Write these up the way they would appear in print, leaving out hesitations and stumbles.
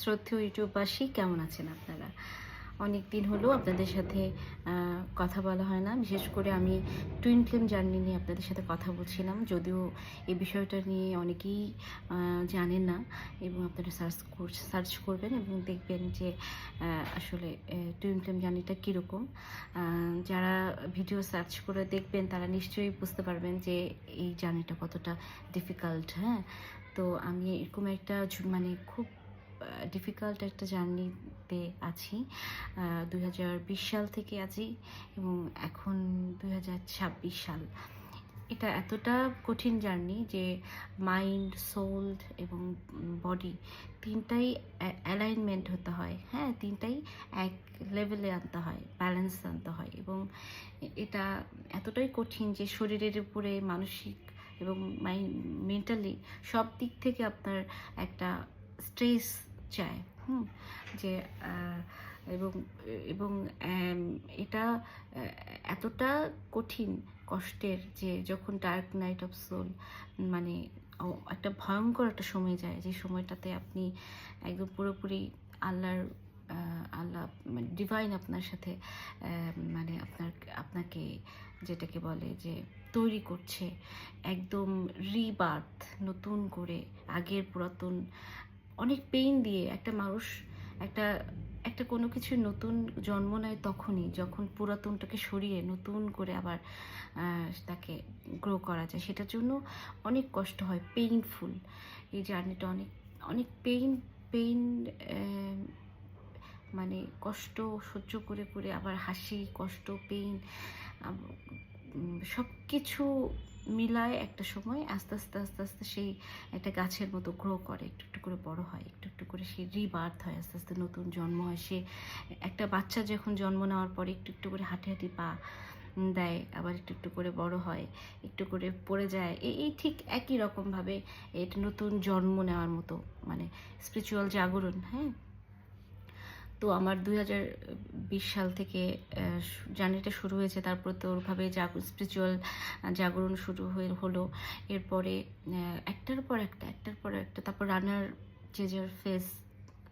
শ্রদ্ধেয় ইউটিউববাসী, কেমন আছেন আপনারা? অনেক দিন হলো আপনাদের সাথে কথা বলা হয় না। বিশেষ করে আমি টুইন ফ্লেম জার্নি নিয়ে আপনাদের সাথে কথা বলছিলাম, যদিও এই বিষয়টা নিয়ে অনেকেই জানেন না। এবং আপনারা সার্চ করবেন এবং দেখবেন যে আসলে টুইন ফ্লেম জার্নিটা কীরকম। যারা ভিডিও সার্চ করে দেখবেন তারা নিশ্চয়ই বুঝতে পারবেন যে এই জার্নিটা কতটা ডিফিকাল্ট। হ্যাঁ, তো আমি এরকম একটা মানে খুব ডিফিকাল্ট একটা জার্নিতে আছি। 2020 সাল থেকে আছি এবং এখন 2026 সাল। এটা এতটা কঠিন জার্নি যে মাইন্ড, সোল এবং বডি তিনটাই অ্যালাইনমেন্ট হতে হয়। হ্যাঁ, তিনটাই এক লেভেলে আনতে হয়, ব্যালেন্স আনতে হয়। এবং এটা এতটাই কঠিন যে শরীরের উপরে, মানসিক এবং মেন্টালি সব দিক থেকে আপনার একটা স্ট্রেস চায়। যে এবং এবং এটা এতটা কঠিন, কষ্টের যে যখন ডার্ক নাইট অফ সোল মানে একটা ভয়ঙ্কর একটা সময় যায়, যে সময়টাতে আপনি একদম পুরোপুরি আল্লাহ মানে ডিভাইন আপনার সাথে মানে আপনাকে যেটাকে বলে যে তৈরি করছে, একদম রিবার্থ, নতুন করে আগের পুরাতন অনেক পেইন দিয়ে একটা মানুষ একটা একটা কোনো কিছু নতুন জন্ম নেয় তখনই, যখন পুরাতনটাকে সরিয়ে নতুন করে আবার তাকে গ্রো করা যায়। সেটার জন্য অনেক কষ্ট হয়, পেইনফুল। এই জার্নিটা অনেক অনেক পেইন মানে কষ্ট সহ্য করে করে আবার হাসি, কষ্ট, পেইন সব কিছু মিলায় একটা সময় আস্তে আস্তে আস্তে আস্তে সেই একটা গাছের মতো গ্রো করে, একটু একটু করে বড় হয়, একটু একটু করে সে রিবার্থ হয়, আস্তে আস্তে নতুন জন্ম হয়। সে একটা বাচ্চা যখন জন্ম নেওয়ার পরে একটু একটু করে হাঁটি হাঁটি পা দেয়, আবার একটু একটু করে বড় হয়, একটু করে পড়ে যায়। এই ঠিক একই রকমভাবে এটা নতুন জন্ম নেওয়ার মতো, মানে স্পিরিচুয়াল জাগরণ। হ্যাঁ, তো আমার 2020 সাল থেকে জার্নিটা শুরু হয়েছে। তারপর তো ওরভাবে স্পিরিচুয়াল জাগরণ শুরু হলো। এরপরে একটার পর একটা তারপর রান্নার যে ফেজ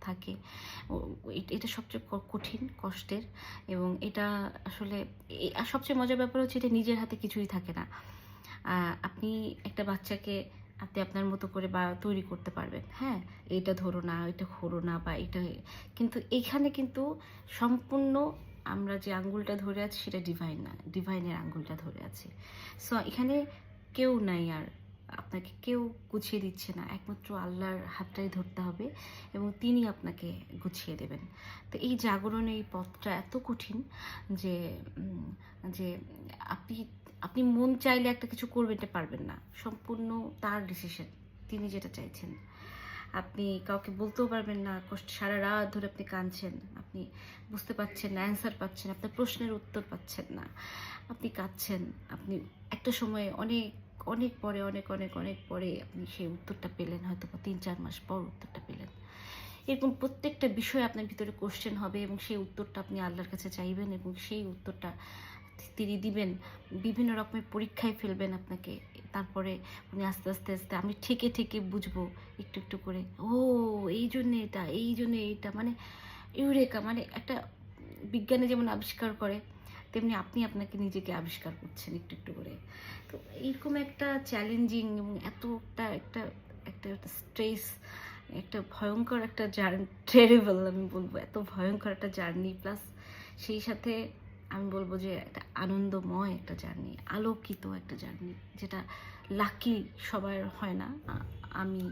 থাকে, এটা সবচেয়ে কঠিন, কষ্টের। এবং এটা আসলে সবচেয়ে মজার ব্যাপার হচ্ছে এটা নিজের হাতে কিছুই থাকে না। আপনি একটা বাচ্চাকে আপনি আপনার মতো করে বা তৈরি করতে পারবেন। হ্যাঁ, এইটা ধরো না, এটা ঘোরো না, বা এটা, কিন্তু এইখানে কিন্তু সম্পূর্ণ আমরা যে আঙ্গুলটা ধরে আছি সেটা ডিভাইন না, ডিভাইনের আঙ্গুলটা ধরে আছি। সো এখানে কেউ নাই, আর আপনাকে কেউ গুছিয়ে দিচ্ছে না, একমাত্র আল্লাহর হাতটাই ধরতে হবে এবং তিনি আপনাকে গুছিয়ে দেবেন। তো এই জাগরণে এই পথটা এত কঠিন যে যে আপনি আপনি মন চাইলে একটা কিছু করবেন, এটা পারবেন না। সম্পূর্ণ তার ডিসিশন, তিনি যেটা চাইছেন। আপনি কাউকে বলতেও পারবেন না, সারা রাত ধরে আপনি কাঁদছেন, আপনি বুঝতে পারছেন না, অ্যান্সার পাচ্ছেন, আপনার প্রশ্নের উত্তর পাচ্ছেন না, আপনি কাঁদছেন। আপনি একটা সময় অনেক অনেক পরে, অনেক অনেক অনেক পরে আপনি সেই উত্তরটা পেলেন, হয়তো 3-4 মাস পর উত্তরটা পেলেন। এরকম প্রত্যেকটা বিষয় আপনার ভিতরে কোশ্চেন হবে এবং সেই উত্তরটা আপনি আল্লাহর কাছে চাইবেন এবং সেই উত্তরটা তিনি দিবেন। বিভিন্ন রকমের পরীক্ষায় ফেলবেন আপনাকে। তারপরে উনি আস্তে আস্তে আস্তে আমি ঠেকে ঠেকে বুঝবো একটু একটু করে, ও এই জন্যে এটা, এই জন্যে এইটা, মানে ইউরেকা, মানে একটা বিজ্ঞানে যেমন আবিষ্কার করে তেমনি আপনি আপনাকে নিজেকে আবিষ্কার করছেন একটু একটু করে। তো এইরকম একটা চ্যালেঞ্জিং এবং এতটা একটা একটা একটা স্ট্রেস, একটা ভয়ঙ্কর একটা জার্নি, টেরিবল আমি বলবো, এত ভয়ঙ্কর একটা জার্নি, প্লাস সেই সাথে আমি বলবো যে একটা আনন্দময় একটা জার্নি, আলোকিত একটা জার্নি, যেটা লাকি সবার হয় না। আমি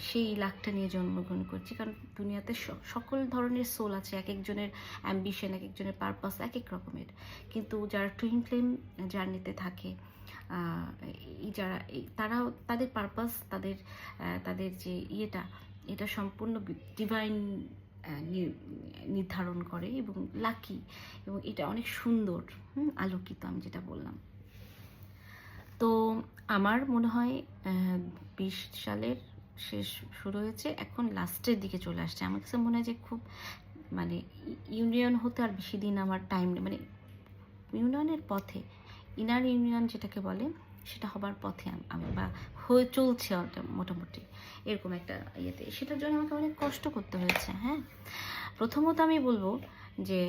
সেই লাকটা নিয়ে জন্মগ্রহণ করছি, কারণ দুনিয়াতে সকল ধরনের সোল আছে, এক একজনের অ্যাম্বিশন, এক একজনের পারপাস এক এক রকমের। কিন্তু যারা টুইন ফ্লেম জার্নিতে থাকে, যারা তারাও তাদের পারপাস, তাদের যে এটা সম্পূর্ণ ডিভাইন নির্ধারণ করে এবং লাকি, এবং এটা অনেক সুন্দর, আলোকিত, আমি যেটা বললাম। তো আমার মনে হয় 20 সালের শেষ শুরু হয়েছে, এখন লাস্টের দিকে চলে আসছে। আমার কাছে মনে হয় যে খুব মানে ইউনিয়ন হতে আর বেশি দিন আমার টাইম নেই, মানে ইউনিয়নের পথে, ইনার ইউনিয়ন যেটাকে বলে সেটা হবার পথে আমি, বা হয়ে চলছে মোটামুটি এরকম একটা ইয়েতে, সেটার জন্য আমাকে অনেক কষ্ট করতে হয়েছে। হ্যাঁ, প্রথমত আমি বলবো যে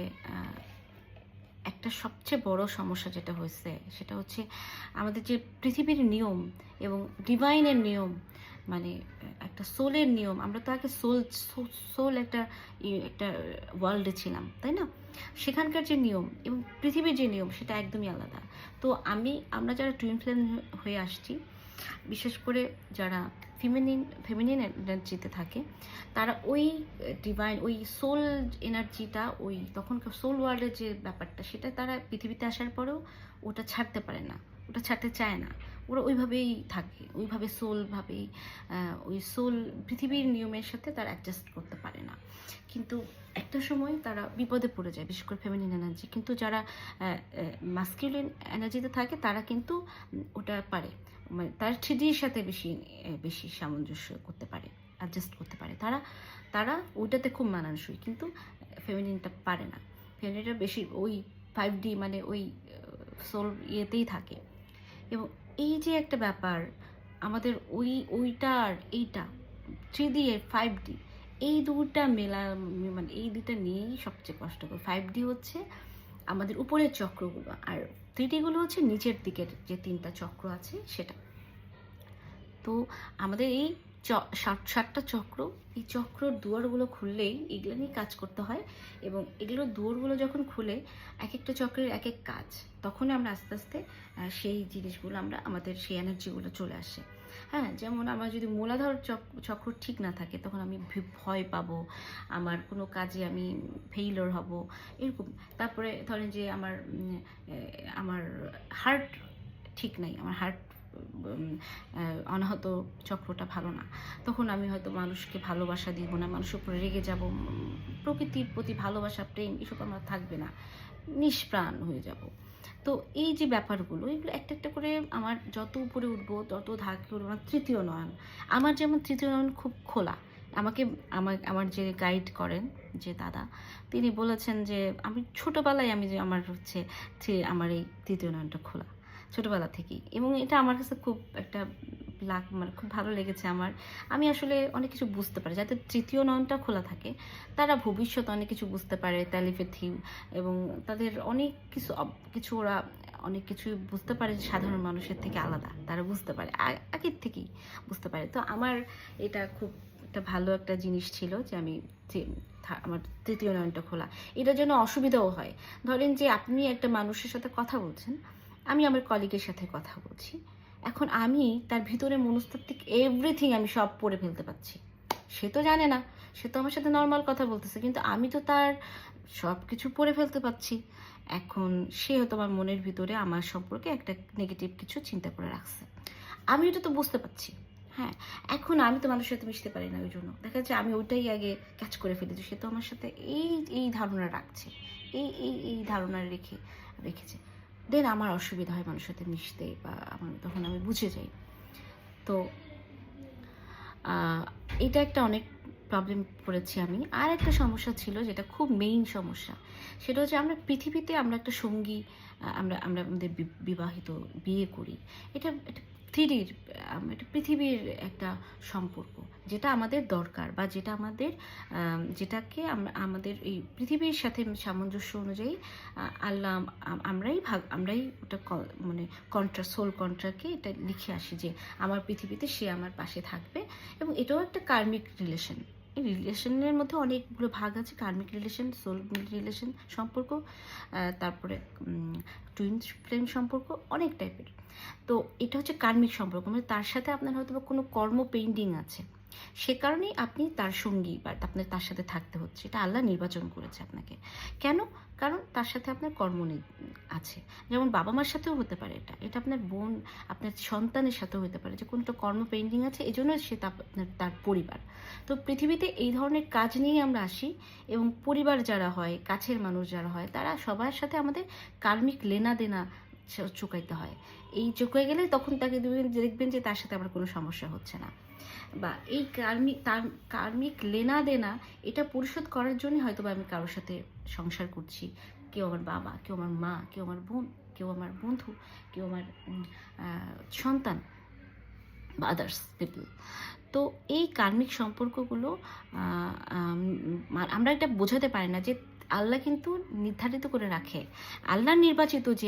একটা সবচেয়ে বড় সমস্যা যেটা হয়েছে সেটা হচ্ছে আমাদের যে পৃথিবীর নিয়ম এবং ডিভাইনের নিয়ম, মানে একটা সোলের নিয়ম। আমরা তো আগে সোল একটা একটা ওয়ার্ল্ডে ছিলাম, তাই না? সেখানকার যে নিয়ম এবং পৃথিবীর যে নিয়ম সেটা একদমই আলাদা। তো আমরা যারা টুইন ফ্লেম হয়ে আসছি, বিশেষ করে যারা ফেমিনিন এনার্জিতে থাকে, তারা ওই ডিভাইন, ওই সোল এনার্জিটা, ওই তখনকার সোল ওয়ার্ল্ডের যে ব্যাপারটা, সেটা তারা পৃথিবীতে আসার পরেও ওটা ছাড়তে পারে না, ওটা ছাড়তে চায় না। ওরা ওইভাবেই থাকে, ওইভাবে সোলভাবেই, ওই সোল পৃথিবীর নিয়মের সাথে তারা অ্যাডজাস্ট করতে পারে না। কিন্তু একটা সময় তারা বিপদে পড়ে যায়, বিশেষ করে ফেমিনিন এনার্জি। কিন্তু যারা মাস্কিউলিন এনার্জিতে থাকে তারা কিন্তু ওটা পারে, মানে তার থ্রিডির সাথে বেশি বেশি সামঞ্জস্য করতে পারে, অ্যাডজাস্ট করতে পারে। তারা তারা ওইটাতে খুব মানানসই, কিন্তু ফেমিনিনটা পারে না। ফেমিনিনটা বেশি ওই 5D, মানে ওই সোল ইয়েতেই থাকে। এবং এই যে একটা ব্যাপার, আমাদের ওইটা আর এইটা 3D আর 5D, এই দুটা মানে এই দুটা নিয়েই সবচেয়ে কষ্টকর। 5D হচ্ছে আমাদের উপরের চক্রগুলো, আর 3D গুলো হচ্ছে নিচের দিকের যে 3টা চক্র আছে সেটা। তো আমাদের এই 7টা চক্র, এই চক্রর দুয়ারগুলো খুললেই এগুলো নিয়ে কাজ করতে হয়। এবং এগুলোর দুয়ারগুলো যখন খুলে এক একটা চক্রের এক এক কাজ, তখন আমরা আস্তে আস্তে সেই জিনিসগুলো আমাদের সেই এনার্জিগুলো চলে আসে। হ্যাঁ, যেমন আমার যদি মূলাধার চক্র ঠিক না থাকে, তখন আমি ভয় পাবো, আমার কোনো কাজে আমি ফেইলিওর হব, এরকম। তারপরে ধরেন যে আমার হার্ট ঠিক নাই, আমার হার্ট অনাহত চক্রটা ভালো না, তখন আমি হয়তো মানুষকে ভালোবাসা দিব না, মানুষের উপরে রেগে যাব, প্রকৃতির প্রতি ভালোবাসা, প্রেম এসব আমার থাকবে না, নিষ্প্রাণ হয়ে যাব। তো এই যে ব্যাপারগুলো, এগুলো একটা একটা করে আমার যত উপরে উঠবো তত ধাক্কে উঠবো। আমার তৃতীয় নয়ন, আমার যেমন তৃতীয় নয়ন খুব খোলা। আমাকে আমার যে গাইড করেন, যে দাদা, তিনি বলেছেন যে আমি ছোটোবেলায় আমার হচ্ছে আমার এই তৃতীয় নয়নটা খোলা ছোটোবেলা থেকেই। এবং এটা আমার কাছে খুব একটা মানে খুব ভালো লেগেছে আমার। আমি আসলে অনেক কিছু বুঝতে পারি, যাদের তৃতীয় নয়নটা খোলা থাকে তারা ভবিষ্যতে অনেক কিছু বুঝতে পারে, টেলিপ্যাথি, এবং তাদের অনেক কিছু ওরা অনেক কিছু বুঝতে পারে, সাধারণ মানুষের থেকে আলাদা তারা বুঝতে পারে, আগের থেকেই বুঝতে পারে। তো আমার এটা খুব একটা ভালো একটা জিনিস ছিল যে আমার তৃতীয় নয়নটা খোলা। এটার জন্য অসুবিধাও হয়। ধরেন যে আপনি একটা মানুষের সাথে কথা বলছেন, আমি আমার কলিগের সাথে কথা বলছি, এখন আমি তার ভিতরে মনস্তাত্ত্বিক এভরিথিং আমি সব পড়ে ফেলতে পারছি। সে তো জানে না, সে তো আমার সাথে নর্মাল কথা বলতেছে, কিন্তু আমি তো তার সব কিছু পড়ে ফেলতে পারছি। এখন সে হয়তো আমার মনের ভিতরে আমার সম্পর্কে একটা নেগেটিভ কিছু চিন্তা করে রাখছে, আমি ওটা তো বুঝতে পারছি। হ্যাঁ, এখন আমি তো মানুষের সাথে মিশতে পারি না, ওই জন্য দেখা যাচ্ছে আমি ওইটাই আগে ক্যাচ করে ফেলেছি, সে তো আমার সাথে এই ধারণা রাখছে, এই ধারণা রেখেছে। দেন আমার অসুবিধা হয় মানুষের সাথে মিশতে, বা তখন আমি বুঝে যাই। তো এটা একটা অনেক প্রবলেম পড়েছি আমি। আর একটা সমস্যা ছিল যেটা খুব মেইন সমস্যা, সেটা হচ্ছে আমরা পৃথিবীতে আমরা একটা সঙ্গী, আমরা আমাদের বিবাহিত বিয়ে করি, এটা থ্রিডির, এটা পৃথিবীর একটা সম্পর্ক, যেটা আমাদের দরকার, বা যেটাকে আমাদের এই পৃথিবীর সাথে সামঞ্জস্য অনুযায়ী আল্লাহ আমরাই ওটা মানে সোল কন্ট্রাক্টকে এটা লিখে আসি যে আমার পৃথিবীতে সে আমার পাশে থাকবে। এবং এটাও একটা কার্মিক রিলেশন। এই রিলেশনের মধ্যে অনেকগুলো ভাগ আছে, কার্মিক রিলেশন, সোল রিলেশন সম্পর্ক, তারপরে টুইন ফ্লেম সম্পর্ক, অনেক টাইপের। তো এটা হচ্ছে কার্মিক সম্পর্ক, মানে তার সাথে আপনার হয়তো বা কোনো কর্ম পেন্ডিং আছে, সে কারণেই আপনি তার সঙ্গী, বা আপনার তার সাথে থাকতে হচ্ছে। এটা আল্লাহ নির্বাচন করেছে আপনাকে। কেন? কারণ তার সাথে আপনার কর্ম আছে। যেমন বাবা মার সাথেও হতে পারে, এটা আপনার বোন, আপনার সন্তানের সাথেও হতে পারে, যে কোনটা কর্ম পেন্ডিং আছে, এই জন্য সে তার পরিবার। তো পৃথিবীতে এই ধরনের কাজ নিয়েই আমরা আসি। এবং পরিবার যারা হয়, কাছের মানুষ যারা হয়, তারা সবার সাথে আমাদের কার্মিক লেনাদেনা চুকাইতে হয়। এই চুকাই গেলে তখন তাকে দেখবেন যে তার সাথে আমার কোনো সমস্যা হচ্ছে না, বা এই কার্মিক লেনা দেনা এটা পরিশোধ করার জন্য হয়তো বা আমি কারোর সাথে সংসার করছি। কেউ আমার বাবা, কেউ আমার মা, কেউ আমার বোন, কেউ আমার বন্ধু, কেউ আমার সন্তান। বা আদার্স পিপল। তো এই কার্মিক সম্পর্কগুলো আমরা এটা বোঝাতে পারি না যে আল্লাহ কিন্তু নির্ধারিত করে রাখে। আল্লাহর নির্বাচিত যে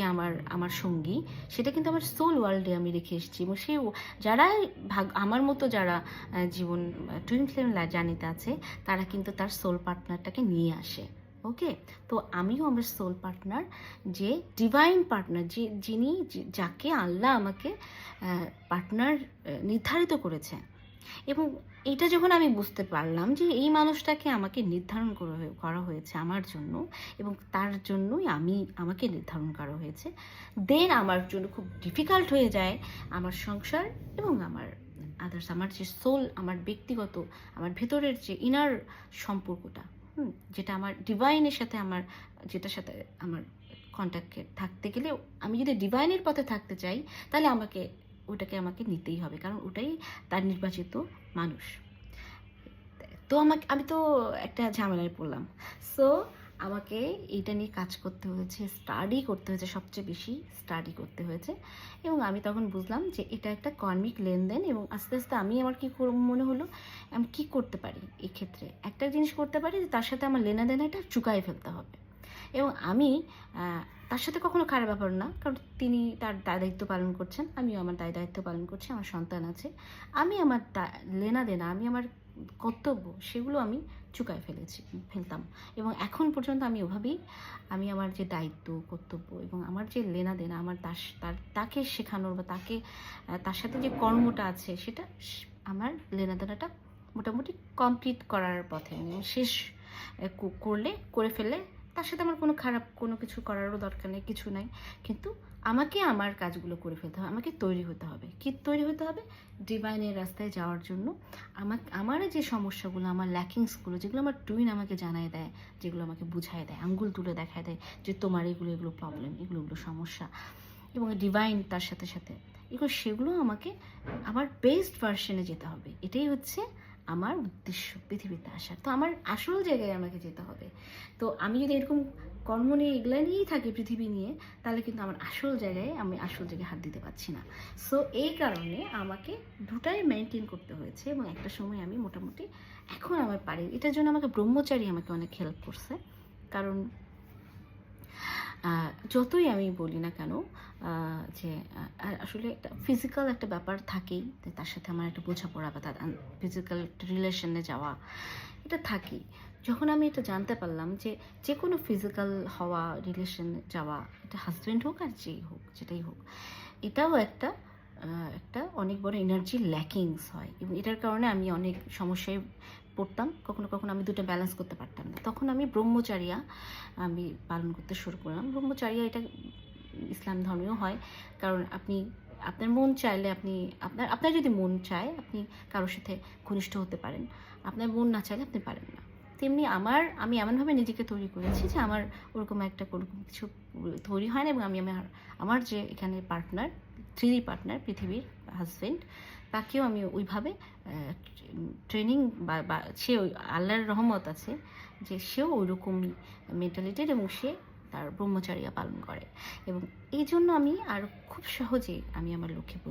আমার সঙ্গী, সেটা কিন্তু আমার সোল ওয়ার্ল্ডে আমি রেখে এসেছি, এবং সেই যারা আমার মতো যারা জীবন টুইন ফ্লেম জার্নিতে আছে, তারা কিন্তু তার সোল পার্টনারটাকে নিয়ে আসে। ওকে, তো আমিও আমার সোল পার্টনার, যে ডিভাইন পার্টনার, যিনি যাকে আল্লাহ আমাকে পার্টনার নির্ধারিত করেছে। এবং এটা যখন আমি বুঝতে পারলাম যে এই মানুষটাকে আমাকে নির্ধারণ করা হয়েছে আমার জন্য, এবং তার জন্যই আমাকে নির্ধারণ করা হয়েছে, দেন আমার জন্য খুব ডিফিকাল্ট হয়ে যায় আমার সংসার এবং আমার আদার্স, আমার যে সোল, আমার ব্যক্তিগত, আমার ভেতরের যে ইনার সম্পর্কটা, যেটা আমার ডিভাইনের সাথে যেটার সাথে আমার কন্ট্যাক্টে থাকতে গেলে, আমি যদি ডিভাইনের পথে থাকতে চাই, তাহলে ওটাকে আমাকে নিতেই হবে, কারণ ওটাই তার নির্বাচিত মানুষ। তো আমি তো একটা ঝামেলায় পড়লাম। সো আমাকে এইটা নিয়ে কাজ করতে হয়েছে, স্টাডি করতে হয়েছে, সবচেয়ে বেশি স্টাডি করতে হয়েছে। এবং আমি তখন বুঝলাম যে এটা একটা কর্মিক লেনদেন, এবং আস্তে আস্তে আমার কি মনে হলো, আমি কি করতে পারি এই ক্ষেত্রে। একটা জিনিস করতে পারি যে তার সাথে আমার লেনাদেনাটা চুকাই ফেলতে হবে। এবং আমি তার সাথে কখনো খারাপ ব্যাপার না, কারণ তিনি তার দায়িত্ব পালন করছেন, আমিও আমার দায়িত্ব পালন করছি, আমার সন্তান আছে, আমি আমার লেনাদেনা, আমি আমার কর্তব্য, সেগুলো আমি চুকায় ফেলতাম। এবং এখন পর্যন্ত আমি ওভাবেই আমি আমার যে দায়িত্ব, কর্তব্য এবং আমার যে লেনাদেনা, আমার তাকে শেখানোর বা তার সাথে যে কর্মটা আছে, সেটা আমার লেনাদেনাটা মোটামুটি কমপ্লিট করার পথে, শেষ করে ফেললে তার সাথে আমার কোনো কিছু করারও দরকার নেই, কিছু নাই। কিন্তু আমাকে আমার কাজগুলো করে ফেলতে হবে, আমাকে তৈরি হতে হবে। কি তৈরি হতে হবে? ডিভাইনের রাস্তায় যাওয়ার জন্য। আমার যে সমস্যাগুলো, আমার ল্যাকিংসগুলো, যেগুলো আমার টুইন আমাকে জানায় দেয়, যেগুলো আমাকে বুঝায় দেয়, আঙ্গুল তুলে দেখায় দেয় যে তোমার এগুলো প্রবলেম, এগুলো সমস্যা, এবং ডিভাইন তার সাথে সাথে সেগুলো আমাকে আমার বেস্ট ভার্সনে যেতে হবে। এটাই হচ্ছে আমার উদ্দেশ্য পৃথিবীতে আসার। তো আমার আসল জায়গায় আমাকে যেতে হবে। তো আমি যদি এরকম কর্ম নিয়ে এগুলো নিয়েই থাকি পৃথিবী নিয়ে, তাহলে কিন্তু আমি আসল জায়গায় হাত দিতে পারছি না। সো এই কারণে আমাকে দুটাই মেনটেন করতে হয়েছে, এবং একটা সময় আমি মোটামুটি এখন আমার পারি। এটার জন্য আমাকে ব্রহ্মচারী আমাকে অনেক হেল্প করছে। কারণ যতই আমি বলি না কেন যে আসলে একটা ফিজিক্যাল একটা ব্যাপার থাকেই, তার সাথে আমার একটা বোঝাপড়া বা তার ফিজিক্যাল একটা রিলেশনে যাওয়া, এটা থাকেই। যখন আমি এটা জানতে পারলাম যে কোনো ফিজিক্যাল হওয়া, রিলেশনে যাওয়া, এটা হাজব্যান্ড হোক আর যেটাই হোক, এটাও একটা অনেক বড় এনার্জি ল্যাকিংস হয়, এবং এটার কারণে আমি অনেক সমস্যায় পড়তাম। কখনো কখনো আমি দুটো ব্যালেন্স করতে পারতাম না। তখন আমি ব্রহ্মচারিয়া আমি পালন করতে শুরু করলাম। ব্রহ্মচারিয়া এটা ইসলাম ধর্মেও হয়, কারণ আপনার মন চাইলে আপনার যদি মন চায়, আপনি কারোর সাথে ঘনিষ্ঠ হতে পারেন, আপনার মন না চাইলে আপনি পারেন না। তেমনি আমি এমনভাবে নিজেকে তৈরি করেছি যে আমার ওরকম কিছু তৈরি হয় না, এবং আমার যে এখানে পার্টনার, 3D পার্টনার, পৃথিবীর হাজব্যান্ড, তাকেও আমি ওইভাবে ট্রেনিং বা সে আল্লাহর রহমত আছে যে সেও ওইরকমই মেন্টালিটির, এবং সে তার ব্রহ্মচারিয়া পালন করে। এবং এই জন্য আমি আর খুব সহজেই আমি আমার লক্ষ্যে